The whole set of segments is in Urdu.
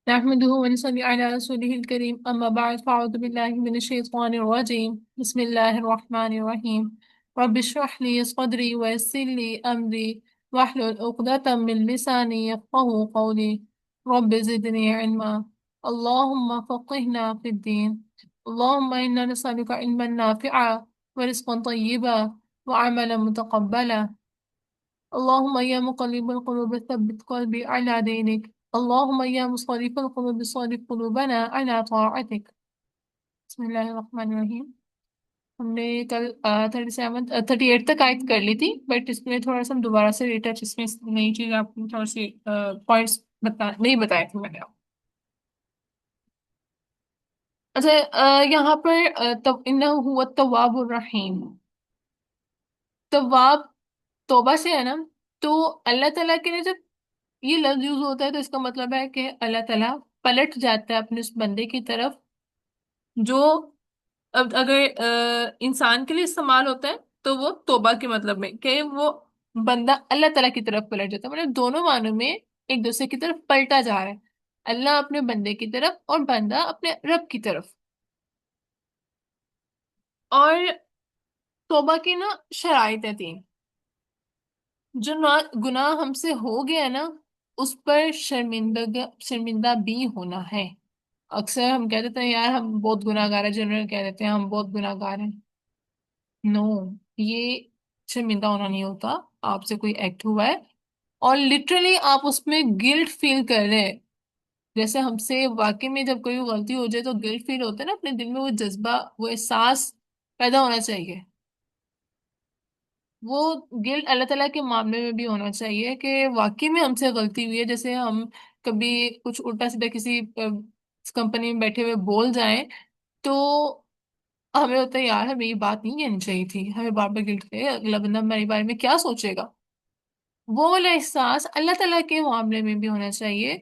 نحمده ونصلي على رسوله الكريم أما بعد فأعوذ بالله من الشيطان الرجيم بسم الله الرحمن الرحيم رب اشرح لي صدري ويسر لي أمري واحلل عقدة من لساني يفقهوا قولي رب زدني علما اللهم فقهنا في الدين اللهم إنا نسألك علما نافعا ورزقا طيبا وعملا متقبلا اللهم يا مقلب القلوب ثبت قلبي على دينك اللهم يا مصرف القلوب صرف قلوبنا على طاعتك بسم اللہ الرحمن الرحیم. ہم نے کل 38 تک آیت کر لی تھی بٹ اس میں تھوڑا سا ہم دوبارہ سے ریٹچ اس میں نئی چیز آپ کو تھوڑا سی پوائنٹس نہیں بتائے تھے میں نے آپ کو. اچھا یہاں پر انہ هو التواب الرحیم. تواب توبہ سے ہے نا. تو اللہ تعالیٰ کے لیے جب یہ لفظ یوز ہوتا ہے تو اس کا مطلب ہے کہ اللہ تعالیٰ پلٹ جاتا ہے اپنے اس بندے کی طرف جو اب اگر انسان کے لیے استعمال ہوتا ہے تو وہ توبہ کے مطلب میں کہ وہ بندہ اللہ تعالیٰ کی طرف پلٹ جاتا ہے مطلب دونوں معنوں میں ایک دوسرے کی طرف پلٹا جا رہا ہے. اللہ اپنے بندے کی طرف اور بندہ اپنے رب کی طرف. اور توبہ کی نا شرائط ہے 3. جو گناہ ہم سے ہو گیا نا اس پر شرمندہ بھی ہونا ہے. اکثر ہم کہہ دیتے ہیں یار ہم بہت گناہ گار ہیں. جنرل کہہ دیتے ہیں ہم بہت گناہ گار ہیں. نو, یہ شرمندہ ہونا نہیں ہوتا. آپ سے کوئی ایکٹ ہوا ہے اور لٹرلی آپ اس میں گلٹ فیل کر رہے ہیں. جیسے ہم سے واقعی میں جب کوئی غلطی ہو جائے تو گلٹ فیل ہوتا ہے نا اپنے دل میں وہ جذبہ وہ احساس پیدا ہونا چاہیے. وہ گلٹ اللہ تعالیٰ کے معاملے میں بھی ہونا چاہیے کہ واقعی میں ہم سے غلطی ہوئی ہے. جیسے ہم کبھی کچھ الٹا سیدھا کسی کمپنی میں بیٹھے ہوئے بول جائیں تو ہمیں ہوتا ہے یار ہمیں یہ بات نہیں کہنی چاہیے تھی. ہمیں بار بار گلٹ ہے اگلا بندہ ہمارے بارے میں کیا سوچے گا. وہ والا احساس اللہ تعالیٰ کے معاملے میں بھی ہونا چاہیے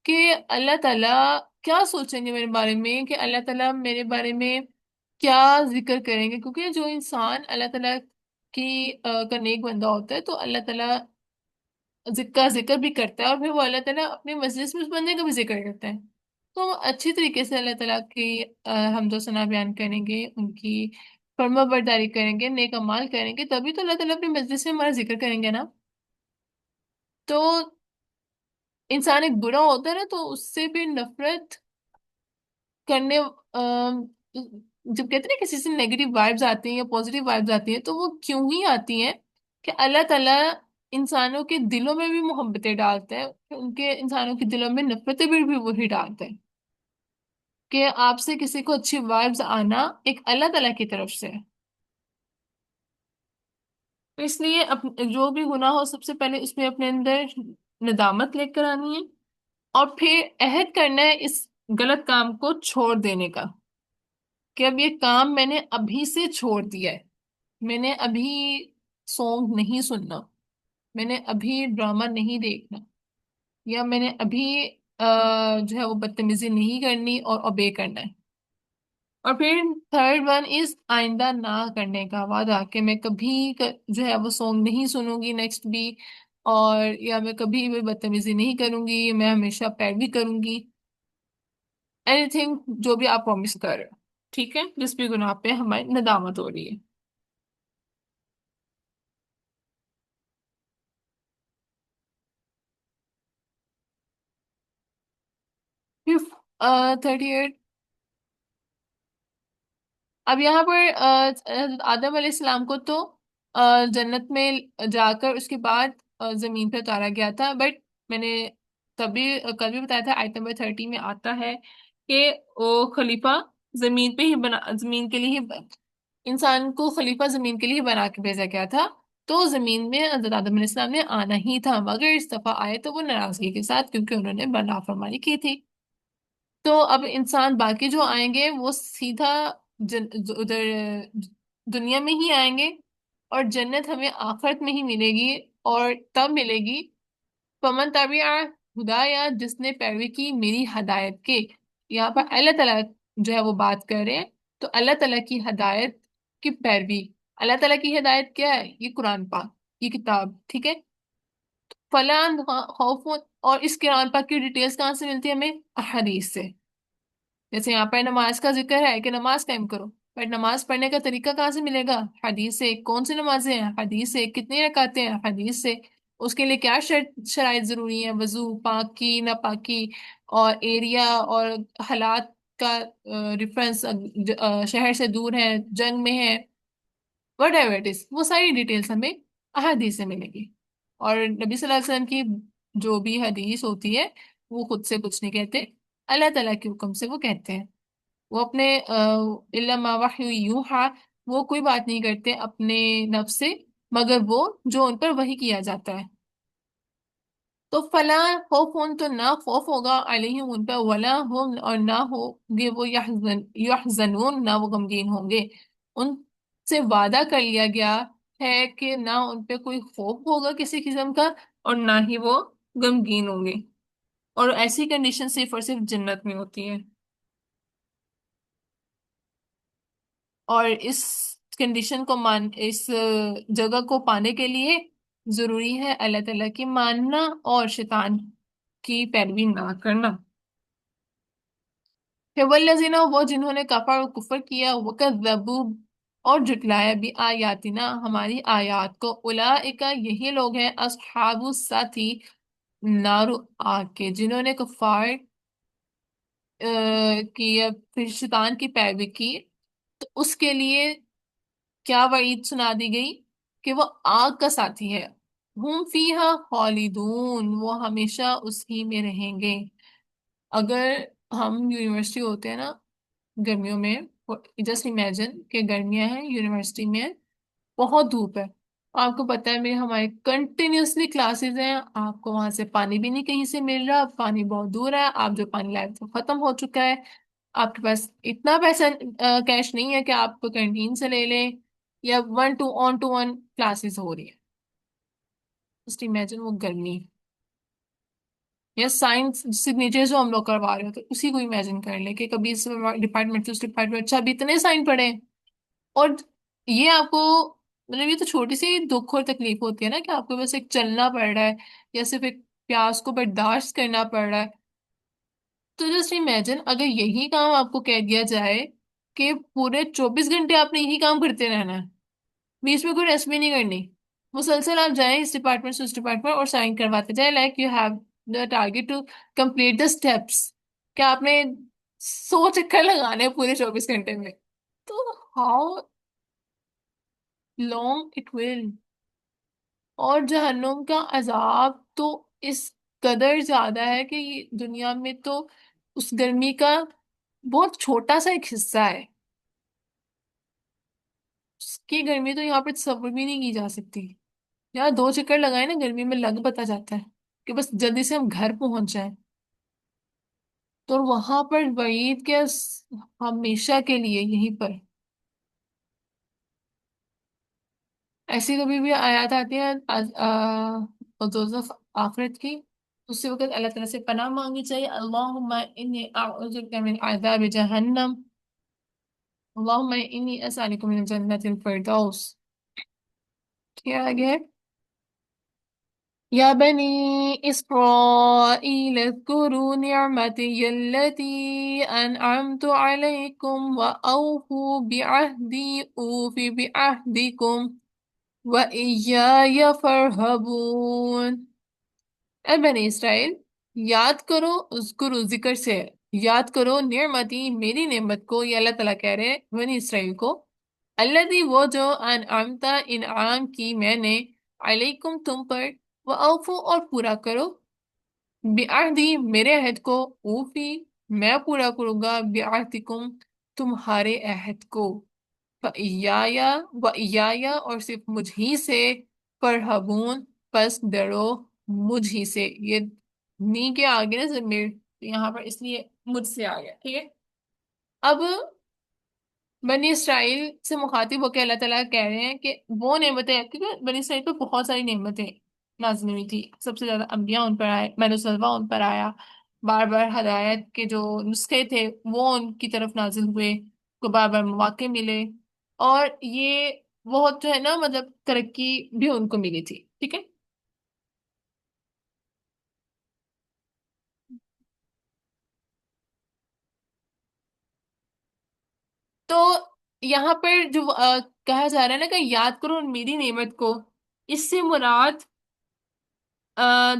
کہ اللہ تعالیٰ کیا سوچیں گے میرے بارے میں, کہ اللہ تعالیٰ میرے بارے میں کیا ذکر کریں گے. کیونکہ جو انسان اللہ تعالیٰ کی کا نیک بندہ ہوتا ہے تو اللہ تعالیٰ کا ذکر بھی کرتا ہے اور پھر وہ اللہ تعالیٰ اپنے مجلس میں اس بندے کا بھی ذکر کرتا ہے. تو ہم اچھی طریقے سے اللہ تعالیٰ کی حمد و ثنا بیان کریں گے, ان کی فرما برداری کریں گے, نیک اعمال کریں گے, تبھی تو اللہ تعالیٰ اپنے مجلس میں ہمارا ذکر کریں گے نا. تو انسان ایک برا ہوتا ہے نا تو اس سے بھی نفرت کرنے جب کہتے ہیں نا کسی سے نیگیٹو وائبز آتی ہیں یا پازیٹیو وائبز آتی ہیں تو وہ کیوں ہی آتی ہیں کہ اللہ تعالیٰ انسانوں کے دلوں میں بھی محبتیں ڈالتے ہیں, ان کے انسانوں کے دلوں میں نفرتیں بھی وہی ڈالتے ہیں. کہ آپ سے کسی کو اچھی وائبز آنا ایک اللہ تعالیٰ کی طرف سے. تو اس لیے جو بھی گناہ ہو سب سے پہلے اس میں اپنے اندر ندامت لے کر آنی ہے اور پھر عہد کرنا ہے اس غلط کام کو چھوڑ دینے کا کہ اب یہ کام میں نے ابھی سے چھوڑ دیا ہے. میں نے ابھی سونگ نہیں سننا, میں نے ابھی ڈرامہ نہیں دیکھنا, یا میں نے ابھی جو ہے وہ بدتمیزی نہیں کرنی اور اوبے کرنا ہے. اور پھر تھرڈ ون از آئندہ نہ کرنے کا وعدہ کہ میں کبھی جو ہے وہ سونگ نہیں سنوں گی نیکسٹ بھی, اور یا میں کبھی بھی بدتمیزی نہیں کروں گی, میں ہمیشہ پیروی کروں گی. اینی تھنگ جو بھی آپ پرومس کر رہے ہو, ٹھیک ہے, جس بھی گناہ پہ ہماری ندامت ہو رہی ہے. پھر 38. اب یہاں پر حضرت آدم علیہ السلام کو تو جنت میں جا کر اس کے بعد زمین پہ اتارا گیا تھا. بٹ میں نے تبھی کل بھی بتایا تھا آیت نمبر 30 میں آتا ہے کہ وہ خلیفہ زمین پہ ہی بنا, زمین کے لیے ہی انسان کو خلیفہ زمین کے لیے بنا کے بھیجا گیا تھا. تو زمین میں حضرت آدم علیہ السلام نے آنا ہی تھا, مگر اس دفعہ آئے تو وہ ناراضگی کے ساتھ کیونکہ انہوں نے نافرمانی کی تھی. تو اب انسان باقی جو آئیں گے وہ سیدھا ادھر دنیا میں ہی آئیں گے, اور جنت ہمیں آخرت میں ہی ملے گی. اور تب ملے گی فمن تبع ہدایا, جس نے پیروی کی میری ہدایت کے. یہاں پر اللہ تعالیٰ جو ہے وہ بات کر رہے ہیں, تو اللہ تعالیٰ کی ہدایت کی پیروی. اللہ تعالیٰ کی ہدایت کیا ہے؟ یہ قرآن پاک, یہ کتاب, ٹھیک ہے. فلاں خوف, اور اس قرآن پاک کی ڈیٹیلز کہاں سے ملتی ہے ہمیں؟ احادیث سے. جیسے یہاں پر نماز کا ذکر ہے کہ نماز قائم کرو، بٹ نماز پڑھنے کا طریقہ کہاں سے ملے گا؟ حدیث سے. کون سی نمازیں ہیں؟ حدیث سے. کتنی رکعتیں ہیں؟ حدیث سے. اس کے لیے کیا شرائط ضروری ہیں؟ وضو، پاکی ناپاکی، اور ایریا اور حالات کا ریفرنس، شہر سے دور ہے، جنگ میں ہے، وٹ ایور اٹ از، وہ ساری ڈیٹیلز ہمیں احادیث سے ملے گی. اور نبی صلی اللہ علیہ وسلم کی جو بھی حدیث ہوتی ہے وہ خود سے کچھ نہیں کہتے، اللہ تعالیٰ کے حکم سے وہ کہتے ہیں. وہ اپنے الا ما وحی یوحا، وہ کوئی بات نہیں کرتے اپنے نفس سے مگر وہ جو ان پر وحی کیا جاتا ہے. تو فلا خوف، تو نہ خوف ہوگا علیہم ان پہ، ولا ہم اور نہ ہوگے وہ یحزنون، نہ وہ غمگین ہوں گے. ان سے وعدہ کر لیا گیا ہے کہ نہ ان پہ کوئی خوف ہوگا کسی قسم کا، اور نہ ہی وہ غمگین ہوں گے. اور ایسی کنڈیشن صرف اور صرف جنت میں ہوتی ہے. اور اس کنڈیشن کو اس جگہ کو پانے کے لیے ضروری ہے اللہ تعالیٰ کی ماننا اور شیطان کی پیروی نہ کرنا. کہ والذین، وہ جنہوں نے کفر و کفر کیا، وکذبوا اور جھٹلایا بھی آیاتنا، ہماری آیات کو، اولئک یہی لوگ ہیں اصحاب السعتی، نار آگ کے. جنہوں نے کفار کی یا پھر شیطان کی پیروی کی تو اس کے لیے کیا وعید سنا دی گئی کہ وہ آگ کا ساتھی ہے. ہم فیہا خالدون، وہ ہمیشہ اس ہی میں رہیں گے. اگر ہم یونیورسٹی ہوتے ہیں نا گرمیوں میں، جسٹ امیجن کہ گرمیاں ہیں، یونیورسٹی میں بہت دھوپ ہے، آپ کو پتا ہے میرے ہمارے کنٹینیوسلی کلاسز ہیں، آپ کو وہاں سے پانی بھی نہیں کہیں سے مل رہا، پانی بہت دور ہے، آپ جو پانی لائے تو ختم ہو چکا ہے، آپ کے پاس اتنا پیسہ کیش نہیں ہے کہ آپ کو کینٹین سے لے لیں، یا ون ٹو ون کلاسز ہو رہی ہے. جسٹ امیجن وہ گرمی. یا سائنس سگنیچر جو ہم لوگ کروا رہے ہوتے اسی کو امیجن کر لیں کہ کبھی اس ڈپارٹمنٹ سے اس ڈپارٹمنٹ، اچھا ابھی اتنے سائن پڑے ہیں. اور یہ آپ کو مطلب یہ تو چھوٹی سی دکھ اور تکلیف ہوتی ہے نا کہ آپ کو بس ایک چلنا پڑ رہا ہے یا صرف ایک پیاس کو برداشت کرنا پڑ رہا ہے. تو جسٹ امیجن اگر یہی کام آپ کو کہہ دیا جائے کہ پورے 24 گھنٹے آپ نے یہی کام کرتے رہنا ہے، بیچ میں کوئی ریسٹ بھی نہیں کرنی، مسلسل آپ جائیں اس ڈپارٹمنٹ سے اس ڈپارٹمنٹ اور سائن کرواتے جائیں، like you have the target to complete the steps. کیا آپ نے 100 چکر لگانے ہیں پورے 24 گھنٹے میں؟ تو ہاؤ لانگ اٹ ول. اور جہنم کا عذاب تو اس قدر زیادہ ہے کہ یہ دنیا میں تو اس گرمی کا بہت چھوٹا سا ایک حصہ ہے. اس کی گرمی تو یہاں پہ تصور بھی نہیں کی جا سکتی. یار 2 چکر لگائے نا گرمی میں لگ پتا جاتا ہے کہ بس جلدی سے ہم گھر پہنچ جائیں. تو وہاں پر وعید کے ہمیشہ کے لیے یہیں پر. ایسی کبھی بھی آیات آتی ہیں دوزخ آخرت کی، اسی وقت اللہ تعالیٰ سے پناہ مانگنی چاہیے. اللہم انی اعوذ بک من عذاب جہنم، اللہم انی اسألک من جنت الفردوس. کیا آگے ہے؟ یا بنی اسرائیل اذکروا نعمتی التي انعمت علیکم واوفوا بعہدی اوف بعہدکم وَإِيَّایَ فَارْهَبُونِ. اے بنی اسرائیل، یاد کرو، اذکرو ذکر سے ہے، یاد کرو نعمتی میری نعمت کو. یہ اللہ تعالیٰ کہہ رہے ہیں بنی اسرائیل کو. الذی، وہ جو، انعمتا انعام کی میں نے، علیکم تم پر، وَأَوْفُوا اور پورا کرو، بعہدی میرے عہد کو، اوفی میں پورا کروں گا، بعہدکم تمہارے عہد کو، وَإِيَّایَ اور صرف مجھ ہی سے، فرحبون پس ڈرو مجھ ہی سے. یہ نی کے آگے نا ضمیر یہاں پر اس لیے مجھ سے آ گیا. ٹھیک ہے. اب بنی اسرائیل سے مخاطب ہو کے اللہ تعالیٰ کہہ رہے ہیں کہ وہ نعمتیں، کیونکہ بنی اسرائیل پہ بہت ساری نعمتیں نازل ہوئی تھی، سب سے زیادہ انبیاء ان پر آئے، بنو سلوا ان پر آیا، بار بار ہدایت کے جو نسخے تھے وہ ان کی طرف نازل ہوئے، کو بار بار مواقع ملے، اور یہ بہت جو ہے نا مطلب ترقی بھی ان کو ملی تھی. ٹھیک ہے. تو یہاں پر جو کہا جا رہا ہے نا کہ یاد کرو میری نعمت کو، اس سے مراد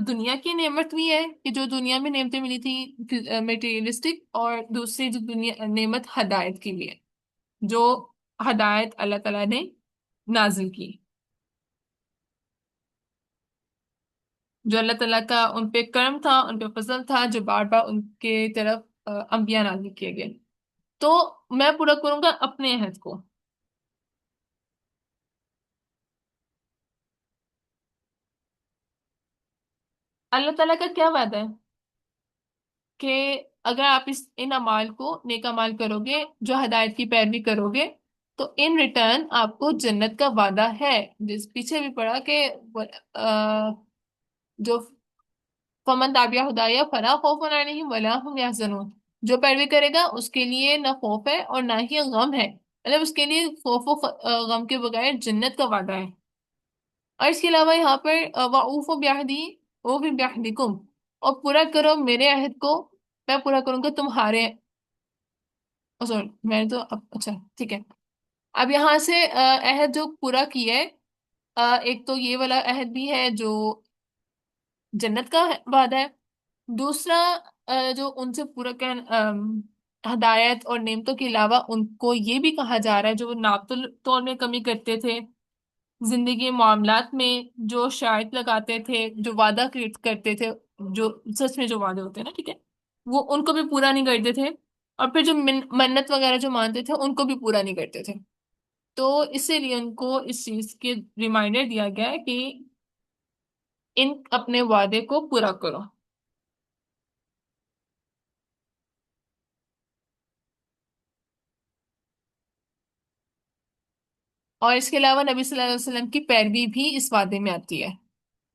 دنیا کی نعمت بھی ہے کہ جو دنیا میں نعمتیں ملی تھی میٹیریلسٹک، اور دوسری جو دنیا نعمت ہدایت کی بھی ہے، جو ہدایت اللہ تعالیٰ نے نازل کی، جو اللہ تعالیٰ کا ان پہ کرم تھا، ان پہ فضل تھا، جو بار بار ان کے طرف انبیاء نازل کیے گئے. تو میں پورا کروں گا اپنے عہد کو. اللہ تعالیٰ کا کیا وعدہ ہے کہ اگر آپ ان اعمال کو نیک اعمال کرو گے، جو ہدایت کی پیروی کرو گے، تو ان ریٹرن آپ کو جنت کا وعدہ ہے. جس پیچھے بھی پڑھا کہ آ، جو فمن تابع ہدایا فلا خوف علیہم ولا هم یحزنون، جو پیروی کرے گا اس کے لیے نہ خوف ہے اور نہ ہی غم ہے، مطلب اس کے لیے خوف و غم کے بغیر جنت کا وعدہ ہے. اور اس کے علاوہ یہاں پر وَأَوْفُوا بِعَهْدِي أُوفِ بِعَهْدِكُمْ، اور پورا کرو میرے عہد کو، میں پورا کروں گا تمہارے. سوری میں نے تو اچھا ٹھیک ہے. اب یہاں سے عہد جو پورا کیا ہے، ایک تو یہ والا عہد بھی ہے جو جنت کا وعدہ ہے. دوسرا جو ان سے پورا ہدایت اور نعمتوں کے علاوہ ان کو یہ بھی کہا جا رہا ہے جو ناپ تول میں کمی کرتے تھے، زندگی معاملات میں جو شرائط لگاتے تھے، جو وعدہ کریٹ کرتے تھے، جو سچ میں جو وعدے ہوتے ہیں نا، ٹھیک ہے، وہ ان کو بھی پورا نہیں کرتے تھے. اور پھر جو منت وغیرہ جو مانتے تھے ان کو بھی پورا نہیں کرتے تھے. تو اسی لیے ان کو اس چیز کے ریمائنڈر دیا گیا ہے کہ ان اپنے وعدے کو پورا کرو. اور اس کے علاوہ نبی صلی اللہ علیہ وسلم کی پیروی بھی اس وعدے میں آتی ہے،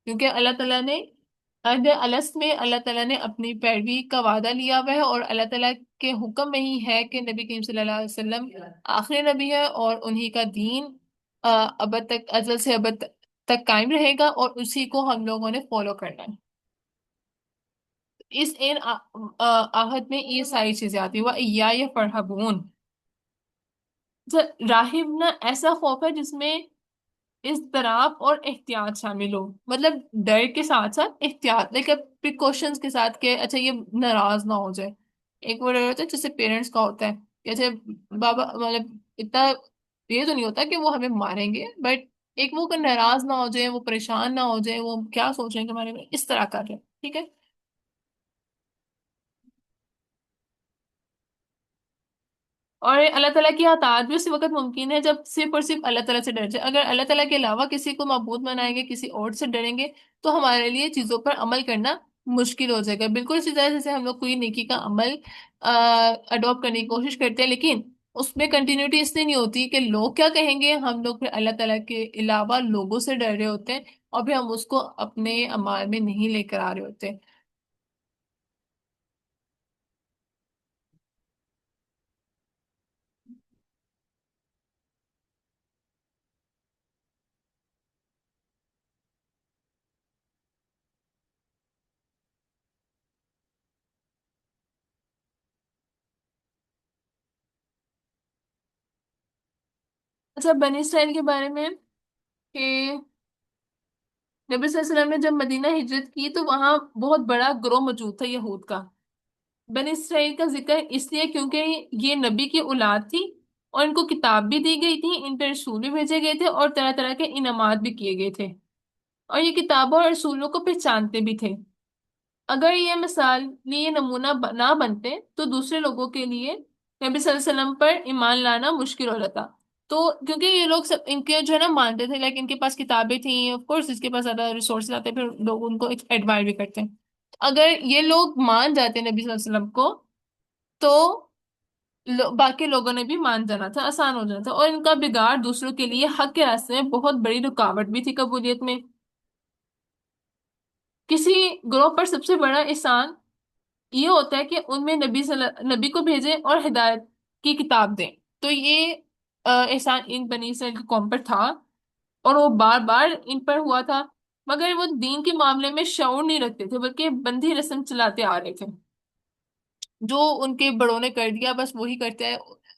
کیونکہ اللہ تعالیٰ نے عہد الست میں اللہ تعالیٰ نے اپنی پیروی کا وعدہ لیا ہوا ہے، اور اللہ تعالیٰ کے حکم میں ہی ہے کہ نبی کریم صلی اللہ علیہ وسلم آخری نبی ہے، اور انہی کا دین ابد تک، ازل سے ابد تک قائم رہے گا، اور اسی کو ہم لوگوں نے فالو کرنا ہے. اس ان آہد میں یہ ساری چیزیں آتی ہیں. وَإِيَّایَ فَارْهَبُونِ، راہب نا ایسا خوف ہے جس میں اضطراب اور احتیاط شامل ہو، مطلب ڈر کے ساتھ ساتھ احتیاط، لیکن پریکاشنز کے ساتھ کہ اچھا یہ ناراض نہ ہو جائے. ایک وہ ڈر ہوتا ہے جیسے پیرنٹس کا ہوتا ہے کہ اچھا بابا، مطلب اتنا یہ تو نہیں ہوتا کہ وہ ہمیں ماریں گے، بٹ ایک وہ کہ ناراض نہ ہو جائے، وہ پریشان نہ ہو جائے، وہ کیا سوچ رہے ہیں کہ ہمارے میں، اس طرح کر رہے ہیں. ٹھیک ہے. اور اللہ تعالیٰ کی اطاعت بھی اسی وقت ممکن ہے جب صرف اور صرف اللہ تعالیٰ سے ڈر جائے. اگر اللہ تعالیٰ کے علاوہ کسی کو معبود بنائیں گے، کسی اور سے ڈریں گے، تو ہمارے لیے چیزوں پر عمل کرنا مشکل ہو جائے گا. بالکل اسی طرح جیسے ہم لوگ کوئی نیکی کا عمل اڈاپٹ کرنے کی کوشش کرتے ہیں، لیکن اس میں کنٹینیوٹی اس لیے نہیں ہوتی کہ لوگ کیا کہیں گے، ہم لوگ پھر اللہ تعالیٰ کے علاوہ لوگوں سے ڈر رہے ہوتے ہیں، اور پھر ہم اس کو اپنے اعمال میں نہیں لے کر آ رہے ہوتے. اچھا، بنی اسرائیل کے بارے میں کہ نبی صلی اللہ علیہ وسلم نے جب مدینہ ہجرت کی تو وہاں بہت بڑا گروہ موجود تھا یہود کا. بنی اسرائیل کا ذکر اس لیے کیونکہ یہ نبی کی اولاد تھی، اور ان کو کتاب بھی دی گئی تھی، ان پہ رسول بھی بھیجے گئے تھے، اور طرح طرح کے انعامات بھی کیے گئے تھے، اور یہ کتابوں اور رسولوں کو پہچانتے بھی تھے. اگر یہ مثال یہ نمونہ نہ بنتے تو دوسرے لوگوں کے لیے نبی صلی اللہ علیہ وسلم پر ایمان لانا مشکل ہو جاتا. تو کیونکہ یہ لوگ سب ان کے جو ہے نا مانتے تھے، لیکن ان کے پاس کتابیں تھیں، آف کورس اس کے پاس زیادہ ریسورسز آتے، پھر لوگ ان کو ایڈمائر بھی کرتے ہیں. اگر یہ لوگ مان جاتے نبی صلی اللہ علیہ وسلم کو، تو باقی لوگوں نے بھی مان جانا تھا، آسان ہو جانا تھا. اور ان کا بگاڑ دوسروں کے لیے حق کے راستے میں بہت بڑی رکاوٹ بھی تھی قبولیت میں. کسی گروہ پر سب سے بڑا احسان یہ ہوتا ہے کہ ان میں نبی کو بھیجیں اور ہدایت کی کتاب دیں. تو یہ احسان ان بنی اسرائیل کی قوم پر تھا، اور وہ بار بار ان پر ہوا تھا، مگر وہ دین کے معاملے میں شعور نہیں رکھتے تھے، بلکہ بندی رسم چلاتے آ رہے تھے. جو ان کے بڑوں نے کر دیا بس وہی کرتے ہیں.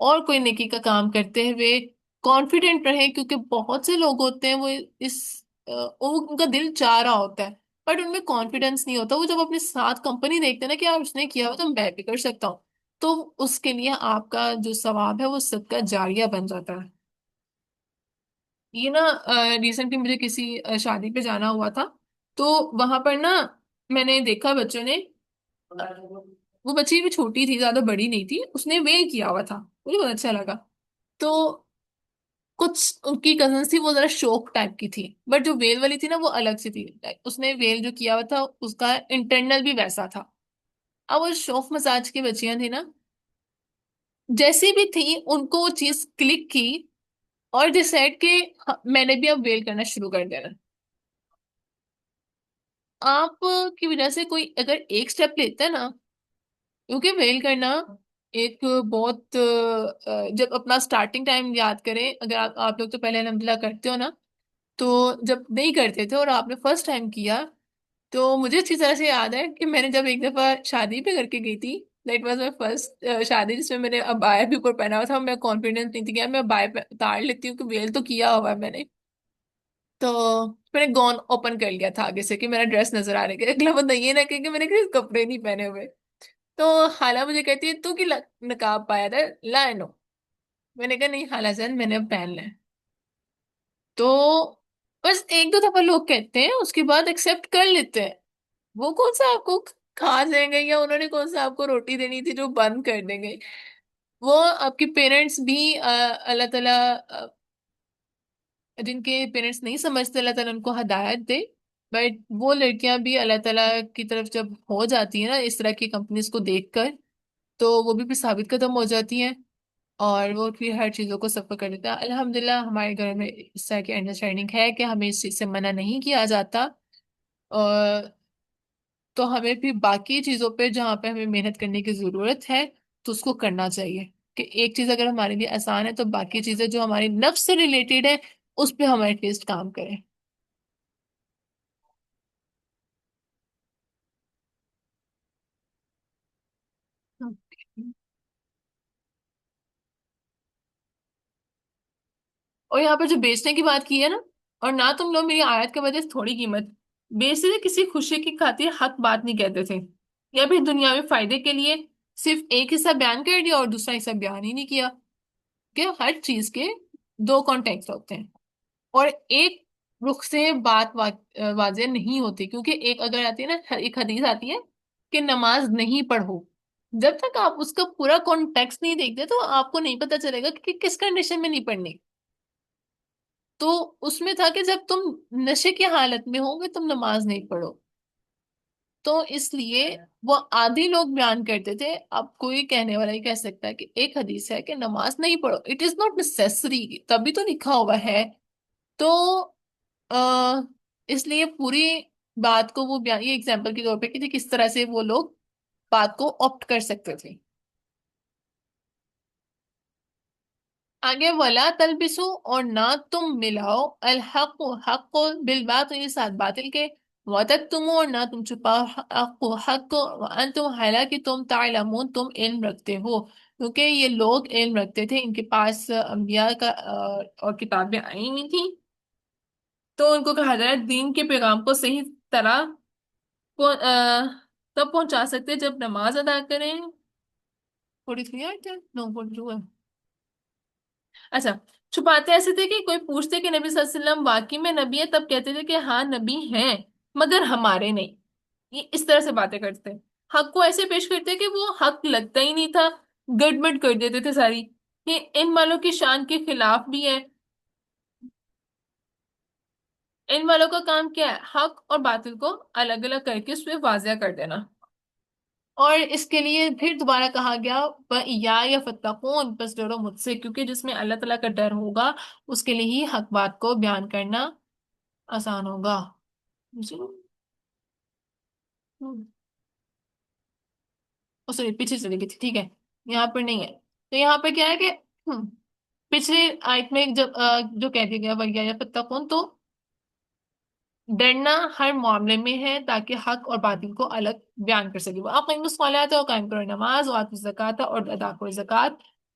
اور کوئی نیکی کا کام کرتے ہوئے کانفیڈنٹ رہے، کیونکہ بہت سے لوگ ہوتے ہیں وہ اس ان کا دل چاہ رہا ہوتا ہے بٹ ان میں کانفیڈینس نہیں ہوتا، وہ جب اپنے ساتھ کمپنی دیکھتے ہیں نا کہ یار اس نے کیا ہو تو میں بھی کر سکتا ہوں، تو اس کے لیے آپ کا جو ثواب ہے وہ صدقہ جاریہ بن جاتا ہے۔ یہ نا ریسنٹلی مجھے کسی شادی پہ جانا ہوا تھا، تو وہاں پر نا میں نے دیکھا بچوں نے، وہ بچی بھی چھوٹی تھی، زیادہ بڑی نہیں تھی، اس نے ویل کیا ہوا تھا، مجھے بہت اچھا لگا۔ تو کچھ ان کی کزنس تھی وہ ذرا شوک ٹائپ کی تھی، بٹ جو ویل والی تھی نا وہ الگ سی تھی، اس نے ویل جو کیا ہوا تھا اس کا انٹرنل بھی ویسا تھا۔ اب وہ شوق مزاج کی بچیاں تھی نا، جیسی بھی تھی ان کو وہ چیز کلک کی اور ڈسائڈ کہ ہاں، میں نے بھی اب ویل کرنا شروع کر دینا۔ آپ کی وجہ سے کوئی اگر ایک سٹیپ لیتا ہے نا، کیونکہ ویل کرنا ایک بہت جب اپنا سٹارٹنگ ٹائم یاد کریں، اگر آپ لوگ تو پہلے الحمدللہ کرتے ہو نا، تو جب نہیں کرتے تھے اور آپ نے فرسٹ ٹائم کیا، تو مجھے اچھی طرح سے یاد ہے کہ میں نے جب ایک دفعہ شادی پہ کر کے گئی تھی، دیٹ واز مائی فرسٹ شادی جس میں میں نے ابایا بھی اوپر پہنا ہوا تھا، میں کانفیڈینس نہیں تھی کہ یار میں ابایا اتار لیتی ہوں کہ ویل تو کیا ہوا ہے میں نے، تو میں نے گون اوپن کر لیا تھا آگے سے کہ میرا ڈریس نظر آ رہا ہے، اگلا بندہ یہ نہ کہ میں نے کسی کپڑے نہیں پہنے ہوئے۔ تو خالہ مجھے کہتی ہے تو کی نقاب پایا تھا، لا نو، میں نے کہا نہیں خالہ جان میں نے اب پہن لیا ہے۔ تو بس ایک دو دفعہ لوگ کہتے ہیں اس کے بعد ایکسپٹ کر لیتے ہیں، وہ کون سا آپ کو کھا جائیں گے، یا انہوں نے کون سا آپ کو روٹی دینی تھی جو بند کر دیں گے؟ وہ آپ کے پیرنٹس بھی اللہ تعالیٰ جن کے پیرنٹس نہیں سمجھتے اللہ تعالیٰ ان کو ہدایت دے، بٹ وہ لڑکیاں بھی اللہ تعالیٰ کی طرف جب ہو جاتی ہیں نا اس طرح کی کمپنیز کو دیکھ کر، تو وہ بھی پھر ثابت قدم ہو جاتی ہیں اور وہ پھر ہر چیزوں کو سفر کر دیتا ہے۔ الحمدللہ ہمارے گھر میں اس طرح کی انڈرسٹینڈنگ ہے کہ ہمیں اس چیز سے منع نہیں کیا جاتا، اور تو ہمیں بھی باقی چیزوں پہ جہاں پہ ہمیں محنت کرنے کی ضرورت ہے تو اس کو کرنا چاہیے، کہ ایک چیز اگر ہمارے لیے آسان ہے تو باقی چیزیں جو ہماری نفس سے ریلیٹڈ ہے اس پہ ہم ایٹ لیسٹ کام کریں۔ اور یہاں پہ جو بیچنے کی بات کی ہے نا، اور نہ تم لوگ میری آیت کے وجہ سے تھوڑی قیمت بیچتے تھے، کسی خوشی کی خاطر حق بات نہیں کہتے تھے، یا پھر دنیاوی فائدے کے لیے صرف ایک حصہ بیان کر دیا اور دوسرا حصہ بیان ہی نہیں کیا، کہ ہر چیز کے دو کانٹیکٹ ہوتے ہیں، اور ایک رخ سے بات واضح نہیں ہوتی، کیونکہ ایک اگر آتی ہے نا، ایک حدیث آتی ہے کہ نماز نہیں پڑھو، جب تک آپ اس کا پورا کانٹیکس نہیں دیکھتے تو آپ کو نہیں پتا چلے گا کہ کس کنڈیشن میں نہیں پڑھنی۔ تو اس میں تھا کہ جب تم نشے کی حالت میں ہو گے تم نماز نہیں پڑھو، تو اس لیے وہ آدھی لوگ بیان کرتے تھے، اب کوئی کہنے والا ہی کہہ سکتا ہے کہ ایک حدیث ہے کہ نماز نہیں پڑھو، اٹ از ناٹ نیسری، تبھی تو لکھا ہوا ہے، تو آ, اس لیے پوری بات کو وہ بیان، یہ اگزامپل کے طور پہ کہ کس طرح سے وہ لوگ بات کو آپٹ کر سکتے تھے۔ آگے ولا تلبسو، اور نہ تم ملاؤ الحق حق کو بالباطل ساتھ باطل کے، وتکتموا، اور نہ تم چھپاؤ حق کو، وانتم حالانکہ تم تعلمون تم علم رکھتے ہو، کیونکہ یہ لوگ علم رکھتے تھے، ان کے پاس انبیاء کا اور کتابیں آئی ہوئی تھیں، تو ان کو کہا جائے دین کے پیغام کو صحیح طرح تب پہنچا سکتے جب نماز ادا کریں۔ 43 آیت ہے؟ نو 42 ہے۔ اچھا، چھپاتے ایسے تھے کہ کوئی پوچھتے کہ نبی صلی اللہ علیہ وسلم واقعی میں نبی ہے، تب کہتے تھے کہ ہاں نبی ہیں مگر ہمارے نہیں، یہ اس طرح سے باتیں کرتے، حق کو ایسے پیش کرتے کہ وہ حق لگتا ہی نہیں تھا، گڑبڑ کر دیتے تھے ساری، یہ ان والوں کی شان کے خلاف بھی ہے۔ ان والوں کا کام کیا ہے؟ حق اور باطل کو الگ الگ کر کے اس پہ واضح کر دینا، اور اس کے لیے پھر دوبارہ کہا گیا یا فتقون، بس ڈرو مجھ سے، کیونکہ جس میں اللہ تعالیٰ کا ڈر ہوگا اس کے لیے ہی حق بات کو بیان کرنا آسان ہوگا۔ جی، سوری پیچھے چلی گئی تھی، ٹھیک ہے، یہاں پر نہیں ہے، تو یہاں پہ کیا ہے کہ پچھلی آیت میں جب جو کہہ دیا گیا یا فتقون، تو ڈرنا ہر معاملے میں ہے تاکہ حق اور باطل کو الگ بیان کر سکے، وہ اقیموا الصلاۃ، اور قائم کرو نماز، وآتوا الزکوٰۃ، اور ادا کرو زکوٰۃ،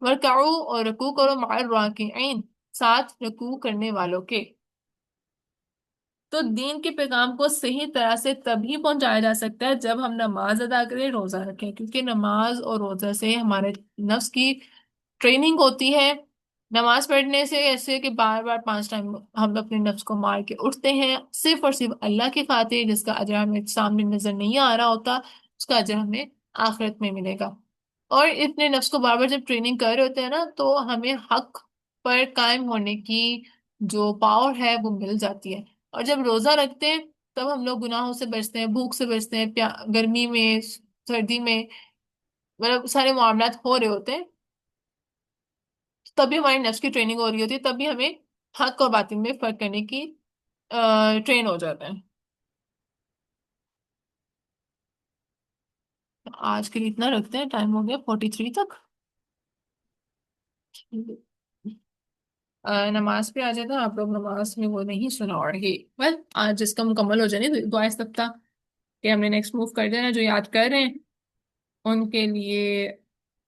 ورکعو اور رکوع کرو مع الراکعین، ساتھ رکوع کرنے والوں کے۔ تو دین کے پیغام کو صحیح طرح سے تبھی پہنچایا جا سکتا ہے جب ہم نماز ادا کریں، روزہ رکھیں، کیونکہ نماز اور روزہ سے ہمارے نفس کی ٹریننگ ہوتی ہے۔ نماز پڑھنے سے ایسے کہ بار بار 5 ٹائم ہم اپنے نفس کو مار کے اٹھتے ہیں صرف اور صرف اللہ کی خاطر، جس کا اجر ہمیں سامنے نظر نہیں آ رہا ہوتا، اس کا اجر ہمیں آخرت میں ملے گا۔ اور اپنے نفس کو بار بار جب ٹریننگ کر رہے ہوتے ہیں نا، تو ہمیں حق پر قائم ہونے کی جو پاور ہے وہ مل جاتی ہے۔ اور جب روزہ رکھتے ہیں تب ہم لوگ گناہوں سے بچتے ہیں، بھوک سے بچتے ہیں، گرمی میں، سردی میں، مطلب سارے معاملات ہو رہے ہوتے ہیں، تبھی ہماری نفس کی ٹریننگ ہو رہی ہوتی ہے، تبھی ہمیں حق اور باطل میں فرق کرنے کی ٹرین ہو جاتا ہے۔ آج کے لیے اتنا رکھتے ہیں، ٹائم ہو گیا 43 تک۔ نماز پہ آ جاتا، آپ لوگ نماز میں وہ نہیں سنا، اور یہ بس آج جس کا مکمل ہو جائے نا دعا اس سبتا کہ ہم نے نیکسٹ موو کر دینا، جو یاد کر رہے ہیں ان کے لیے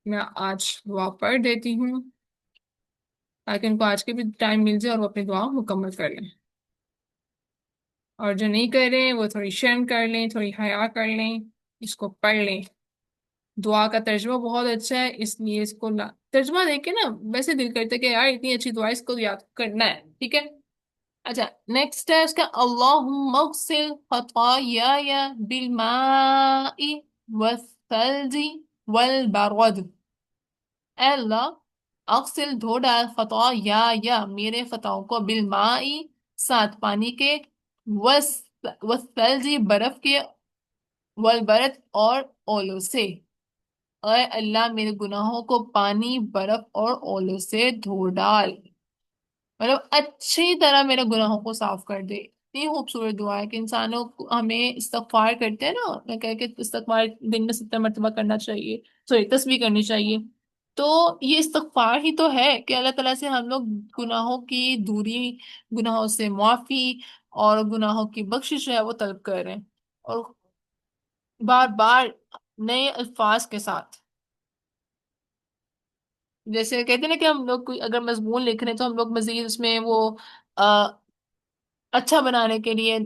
میں آج دعا پڑھ دیتی ہوں تاکہ ان کو آج کے بھی ٹائم مل جائے اور وہ اپنی دعا مکمل کر لیں، اور جو نہیں کر رہے ہیں وہ تھوڑی شرم کر لیں، تھوڑی حیا کر لیں، اس کو پڑھ لیں۔ دعا کا ترجمہ بہت اچھا ہے، اس لیے اس کو ترجمہ دیکھ کے نا ویسے دل کرتا ہے کہ یار اتنی اچھی دعا ہے، اس کو یاد کرنا ہے، ٹھیک ہے۔ اچھا، نیکسٹ ہے اس کا، اللہم اغسل خطایایا بالماء والثلج والبرد۔ اے اللہ، اغسل دھو ڈال، خطایایا میرے خطاؤں کو، بالماء ساتھ پانی کے، والثلج برف کے، والبرد اور اولو سے۔ اے اللہ میرے گناہوں کو پانی، برف اور اولو سے دھو ڈال، مطلب اچھی طرح میرے گناہوں کو صاف کر دے۔ اتنی خوبصورت دعا ہے کہ انسانوں کو، ہمیں استغفار کرتے ہیں نا، میں کہہ کہ استغفار دن میں 70 مرتبہ کرنا چاہیے، سوری تسبیح کرنی چاہیے، تو یہ استغفار ہی تو ہے کہ اللہ تعالیٰ سے ہم لوگ گناہوں کی دوری، گناہوں سے معافی اور گناہوں کی بخشش ہے وہ طلب کر رہے ہیں، اور بار بار نئے الفاظ کے ساتھ، جیسے کہتے ہیں نا کہ ہم لوگ کوئی اگر مضمون لکھ رہے ہیں تو ہم لوگ مزید اس میں وہ اچھا بنانے کے لیے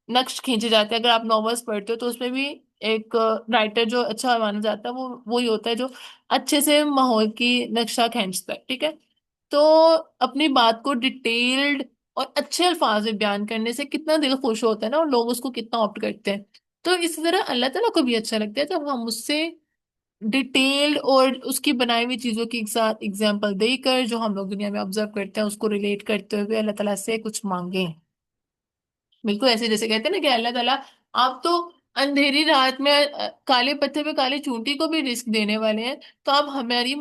نقش کھینچے جاتے ہیں۔ اگر آپ ناولس پڑھتے ہو تو اس میں بھی ایک رائٹر جو اچھا مانا جاتا ہے وہ وہی ہوتا ہے جو اچھے سے ماحول کی نقشہ کھینچتا ہے، ٹھیک ہے۔ تو اپنی بات کو ڈیٹیلڈ اور اچھے الفاظ میں بیان کرنے سے کتنا دل خوش ہوتا ہے نا، اور لوگ اس کو کتنا آپٹ کرتے ہیں۔ تو اسی طرح اللہ تعالیٰ کو بھی اچھا لگتا ہے جب ہم اس سے ڈیٹیلڈ اور اس کی بنائی ہوئی چیزوں کے ساتھ اگزامپل دے کر، جو ہم لوگ دنیا میں آبزرو کرتے ہیں اس کو ریلیٹ کرتے ہوئے اللہ تعالیٰ سے کچھ مانگیں۔ بالکل ایسے جیسے کہتے ہیں نا کہ اللہ تعالیٰ آپ تو اندھیری رات میں کالے پتھر پہ کالے چونٹی کو بھی رزق دینے والے ہیں، تو آپ ہماری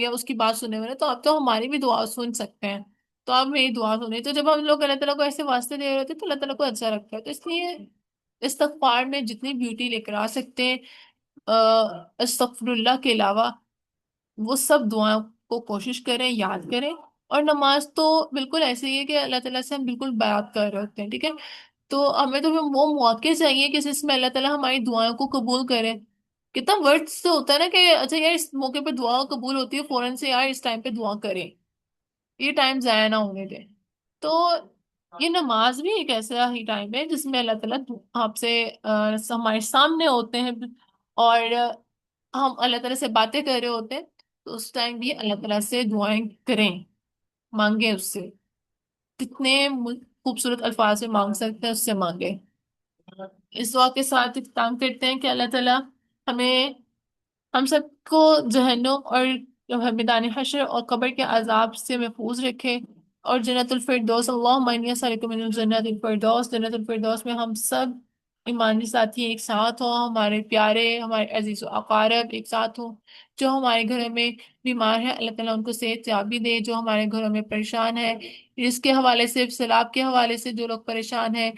یا اس کی بات سننے والے ہیں، تو آپ تو ہماری بھی دعا سن سکتے ہیں، تو آپ میری دعا سنیں۔ تو جب ہم لوگ اللہ تعالیٰ کو ایسے واسطے دے رہے ہوتے ہیں تو اللہ تعالیٰ کو اچھا لگتا ہے، تو اس لیے استغفار میں جتنی بیوٹی لے کر آ سکتے ہیں استغفر اللہ کے علاوہ، وہ سب دعاؤں کو کوشش کریں، یاد کریں۔ اور نماز تو بالکل ایسے ہی ہے کہ اللہ تعالیٰ سے ہم بالکل بات کر رہے ہوتے ہیں، ٹھیک ہے۔ تو ہمیں تو وہ موقع چاہیے کہ جس میں اللہ تعالیٰ ہماری دعاؤں کو قبول کرے۔ کتنا ورڈ سے ہوتا ہے نا کہ اچھا یار اس موقع پہ دعا قبول ہوتی ہے، فوراً سے یار اس ٹائم پہ دعا کریں، یہ ٹائم ضائع نہ ہونے دیں۔ تو یہ نماز بھی ایک ایسا ہی ٹائم ہے جس میں اللہ تعالیٰ آپ سے ہمارے سامنے ہوتے ہیں، اور ہم اللہ تعالیٰ سے باتیں کر رہے ہوتے ہیں، تو اس ٹائم بھی اللہ تعالیٰ سے دعائیں کریں، مانگیں اس سے، کتنے خوبصورت الفاظ میں مانگ سکتے ہیں اس سے مانگیں۔ اس دعا کے ساتھ اختتام کرتے ہیں کہ اللہ تعالیٰ ہمیں، ہم سب کو جہنم اور میدان حشر اور قبر کے عذاب سے محفوظ رکھے، اور جنت الفردوس، اللہم انی اسألک من الجنت الفردوس، جنت الفردوس میں ہم سب ایمانی ساتھی ایک ساتھ ہوں، ہمارے پیارے، ہمارے عزیز و اقارب ایک ساتھ ہوں، جو ہمارے گھروں میں بیمار ہے اللہ تعالیٰ ان کو صحت یابی دے، جو ہمارے گھروں میں پریشان ہے اس کے حوالے سے، سیلاب کے حوالے سے جو لوگ پریشان ہیں،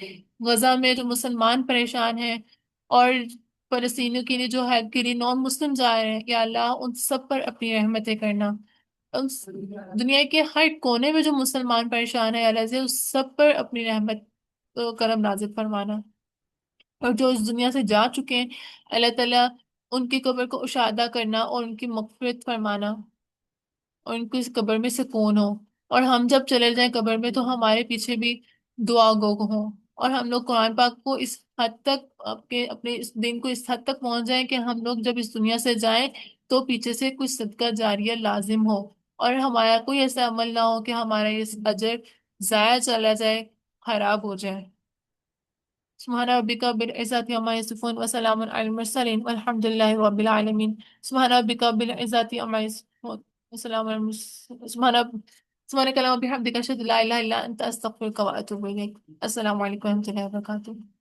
غزہ میں جو مسلمان پریشان ہیں، اور فلسطینیوں کے لیے جو ہیلپ کے لیے نان مسلم جا رہے ہیں، یا اللہ ان سب پر اپنی رحمتیں کرنا، دنیا کے ہر کونے میں جو مسلمان پریشان ہے اللہ سے اس سب پر اپنی رحمت و کرم نازل فرمانا، اور جو اس دنیا سے جا چکے ہیں اللہ تعالیٰ ان کی قبر کو اشادہ کرنا اور ان کی مغفرت فرمانا، اور ان کو اس قبر میں سکون ہو، اور ہم جب چلے جائیں قبر میں تو ہمارے پیچھے بھی دعا گو ہوں، اور ہم لوگ قرآن پاک کو اس حد تک اپنے اس دین کو اس حد تک پہنچ جائیں کہ ہم لوگ جب اس دنیا سے جائیں تو پیچھے سے کچھ صدقہ جاریہ لازم ہو، اور ہمارا کوئی ایسا عمل نہ ہو کہ ہمارا یہ اجر ضائع چلا جائے، خراب ہو جائے۔ سبحان ربک رب العزة عما يصفون وسلام على المرسلين والحمد لله رب العالمين۔ سبحان ربك رب العزة عما يصفون وسلام على سبحانك اللهم وبحمدك أشهد أن لا إله إلا أنت أستغفرك وأتوب إليك۔ السلام علیکم ورحمۃ اللہ وبرکاتہ۔